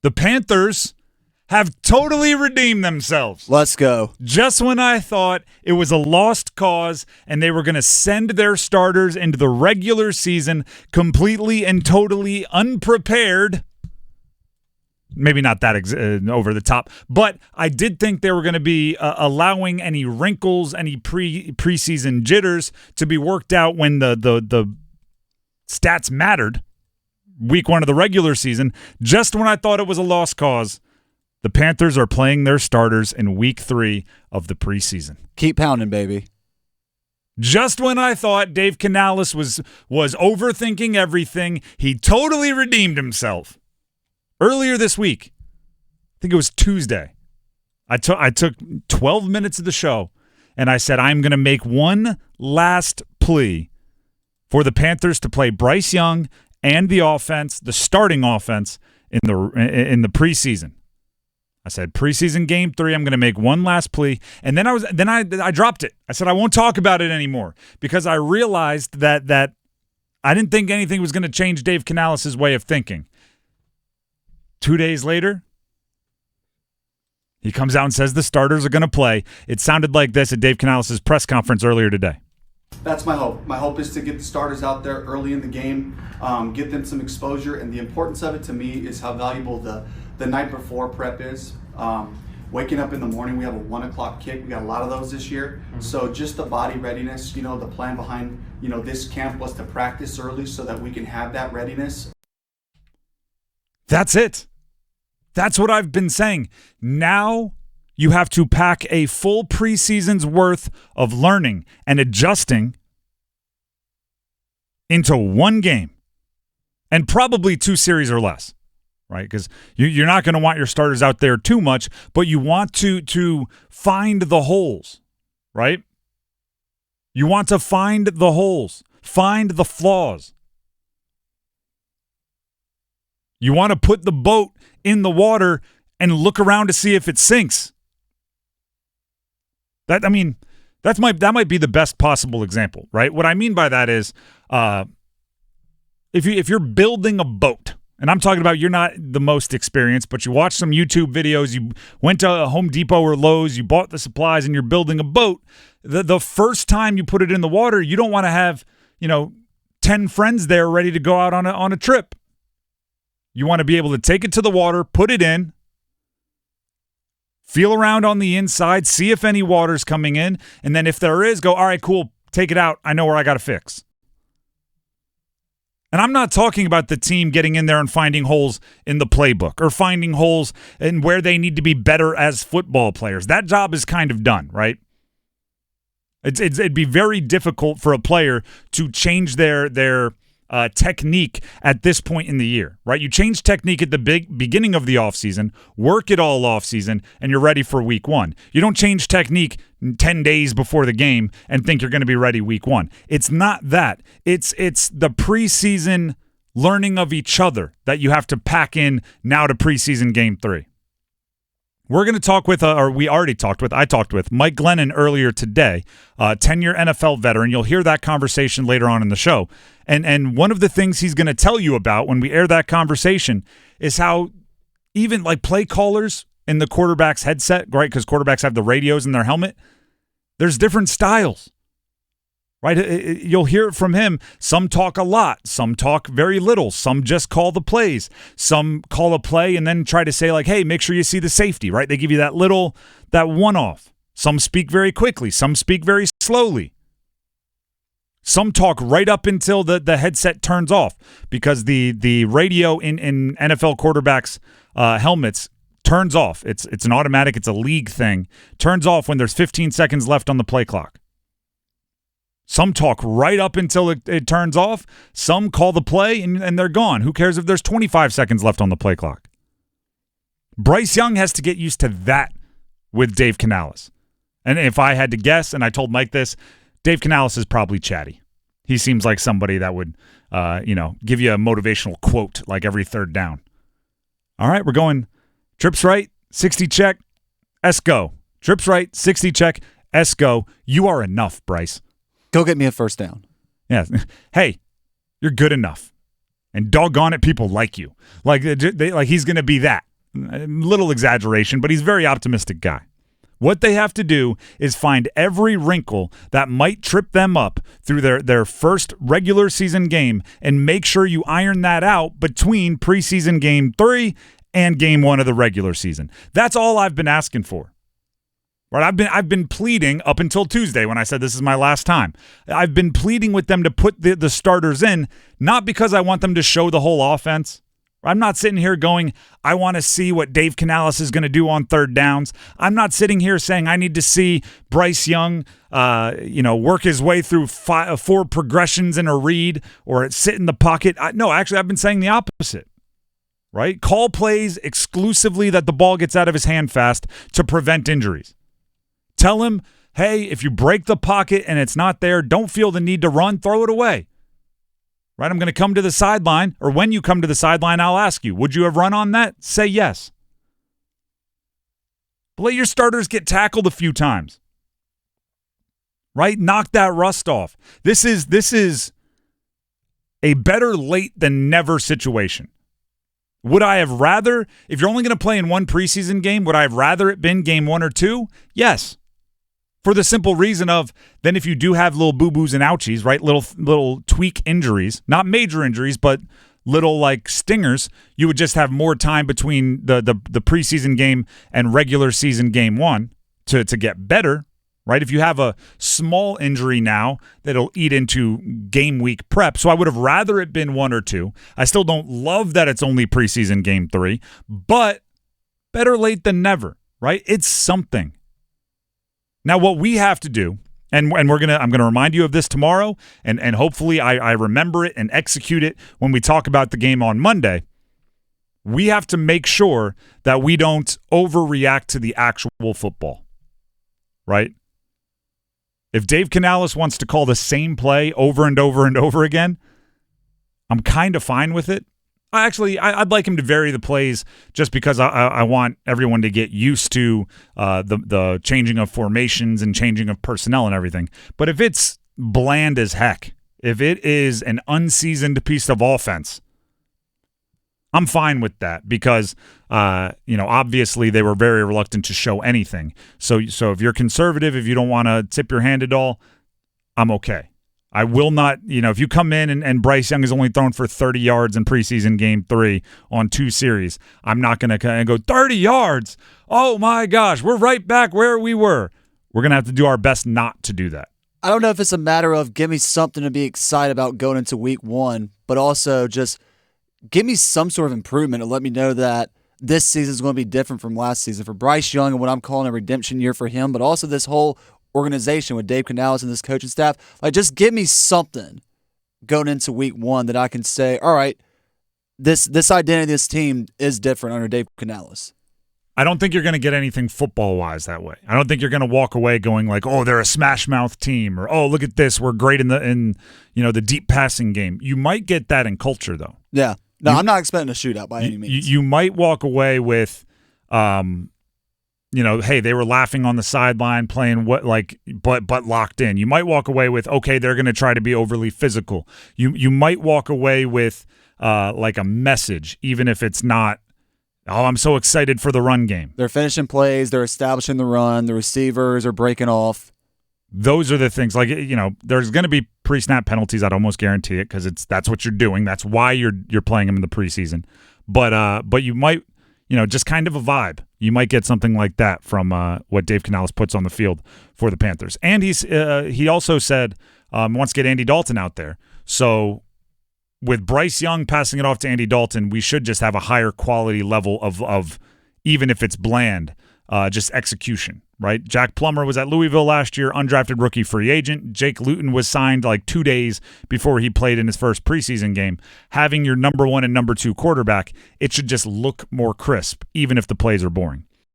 The Panthers have totally redeemed themselves. Let's go. Just when I thought it was a lost cause and they were going to send their starters into the regular season completely and totally unprepared, maybe not that over the top, but I did think they were going to be allowing any wrinkles, any preseason jitters to be worked out when the stats mattered. Week 1 of the regular season, just when I thought it was a lost cause, the Panthers are playing their starters in week 3 of the preseason. Keep pounding, baby. Just when I thought Dave Canales was overthinking everything, he totally redeemed himself. Earlier this week, I think it was Tuesday, I took 12 minutes of the show, and I said I'm going to make one last plea for the Panthers to play Bryce Young and the offense, the starting offense, in the preseason. I said preseason game 3. I'm going to make one last plea, and then I dropped it. I said I won't talk about it anymore because I realized that I didn't think anything was going to change Dave Canales' way of thinking. 2 days later, he comes out and says the starters are going to play. It sounded like this at Dave Canales' press conference earlier today. That's my hope. My hope is to get the starters out there early in the game, get them some exposure, and the importance of it to me is how valuable the night before prep is. Waking up in the morning, we have a 1 o'clock kick. We got a lot of those this year. Mm-hmm. So just the body readiness, the plan behind, this camp was to practice early so that we can have that readiness. That's it. That's what I've been saying. Now you have to pack a full preseason's worth of learning and adjusting into one game and probably 2 series or less, right? Because you're not going to want your starters out there too much, but you want to find the holes, right? You want to find the holes, find the flaws. You want to put the boat in the water and look around to see if it sinks. That might be the best possible example, right? What I mean by that is, if you're building a boat, and I'm talking about you're not the most experienced, but you watch some YouTube videos, you went to Home Depot or Lowe's, you bought the supplies, and you're building a boat. The first time you put it in the water, you don't want to have 10 friends there ready to go out on a trip. You want to be able to take it to the water, put it in, feel around on the inside, see if any water's coming in, and then if there is, go, all right, cool, take it out. I know where I got to fix. And I'm not talking about the team getting in there and finding holes in the playbook or finding holes in where they need to be better as football players. That job is kind of done, right? It'd be very difficult for a player to change their technique at this point in the year, right? You change technique at the beginning of the offseason, work it all offseason, and you're ready for week 1. You don't change technique 10 days before the game and think you're going to be ready week 1. It's not that. It's the preseason learning of each other that you have to pack in now to preseason game 3. We're going to talk with, I talked with Mike Glennon earlier today, 10-year NFL veteran. You'll hear that conversation later on in the show. And one of the things he's going to tell you about when we air that conversation is how even like play callers in the quarterback's headset, right, because quarterbacks have the radios in their helmet, there's different styles, right? You'll hear it from him. Some talk a lot. Some talk very little. Some just call the plays. Some call a play and then try to say like, hey, make sure you see the safety, right? They give you that one-off. Some speak very quickly. Some speak very slowly. Some talk right up until the headset turns off because the radio in NFL quarterbacks' helmets turns off. It's an automatic. It's a league thing. Turns off when there's 15 seconds left on the play clock. Some talk right up until it turns off. Some call the play and they're gone. Who cares if there's 25 seconds left on the play clock? Bryce Young has to get used to that with Dave Canales. And if I had to guess, and I told Mike this, Dave Canales is probably chatty. He seems like somebody that would, give you a motivational quote like every third down. All right, we're going trips right, 60 check, Esco. Trips right, 60 check, Esco. You are enough, Bryce. Go get me a first down. Yeah. Hey, you're good enough. And doggone it, people like you. Like he's going to be that. a little exaggeration, but he's a very optimistic guy. What they have to do is find every wrinkle that might trip them up through their first regular season game and make sure you iron that out between preseason game 3 and game 1 of the regular season. That's all I've been asking for. Right? I've been pleading up until Tuesday when I said this is my last time. I've been pleading with them to put the starters in, not because I want them to show the whole offense. I'm not sitting here going, I want to see what Dave Canales is going to do on third downs. I'm not sitting here saying I need to see Bryce Young, work his way through 4 progressions in a read or sit in the pocket. No, actually, I've been saying the opposite. Right? Call plays exclusively that the ball gets out of his hand fast to prevent injuries. Tell him, hey, if you break the pocket and it's not there, don't feel the need to run, throw it away. Right, I'm going to come to the sideline, or when you come to the sideline, I'll ask you, would you have run on that? Say yes. But let your starters get tackled a few times. Right? Knock that rust off. This is a better late than never situation. Would I have rather, if you're only going to play in one preseason game, would I have rather it been game 1 or 2? Yes. For the simple reason of, then if you do have little boo-boos and ouchies, right, little tweak injuries, not major injuries, but little like stingers, you would just have more time between the preseason game and regular season game 1 to get better, right? If you have a small injury now, that'll eat into game week prep. So I would have rather it been 1 or 2. I still don't love that it's only preseason game 3, but better late than never, right? It's something. Now, what we have to do, and I'm gonna remind you of this tomorrow, and hopefully I remember it and execute it when we talk about the game on Monday. We have to make sure that we don't overreact to the actual football, right? If Dave Canales wants to call the same play over and over and over again, I'm kind of fine with it. I'd like him to vary the plays just because I want everyone to get used to the changing of formations and changing of personnel and everything. But if it's bland as heck, if it is an unseasoned piece of offense, I'm fine with that because, obviously they were very reluctant to show anything. So if you're conservative, if you don't want to tip your hand at all, I'm okay. I will not, if you come in and Bryce Young has only thrown for 30 yards in preseason game 3 on 2 series, I'm not going to go 30 yards. Oh my gosh, we're right back where we were. We're going to have to do our best not to do that. I don't know if it's a matter of give me something to be excited about going into week 1, but also just give me some sort of improvement and let me know that this season is going to be different from last season for Bryce Young and what I'm calling a redemption year for him, but also this whole organization with Dave Canales and this coaching staff. Like, just give me something going into week 1 that I can say, all right, this identity of this team is different under Dave Canales. I don't think you're going to get anything football-wise that way. I don't think you're going to walk away going like, oh, they're a smash-mouth team, or oh, look at this, we're great in the deep passing game. You might get that in culture, though. Yeah. No, I'm not expecting a shootout by any means. You might walk away with hey, they were laughing on the sideline playing but locked in. You might walk away with, okay, they're going to try to be overly physical. You might walk away with like a message, even if it's not, oh, I'm so excited for the run game. They're finishing plays, they're establishing the run, the receivers are breaking off. Those are the things. Like, there's going to be pre-snap penalties. I'd almost guarantee it because that's what you're doing. That's why you're playing them in the preseason. But you might, just kind of a vibe. You might get something like that from what Dave Canales puts on the field for the Panthers. And he also said wants to get Andy Dalton out there. So with Bryce Young passing it off to Andy Dalton, we should just have a higher quality level of even if it's bland, just execution, right? Jack Plummer was at Louisville last year, undrafted rookie free agent. Jake Luton was signed like 2 days before he played in his first preseason game. Having your number 1 and number 2 quarterback, it should just look more crisp, even if the plays are boring.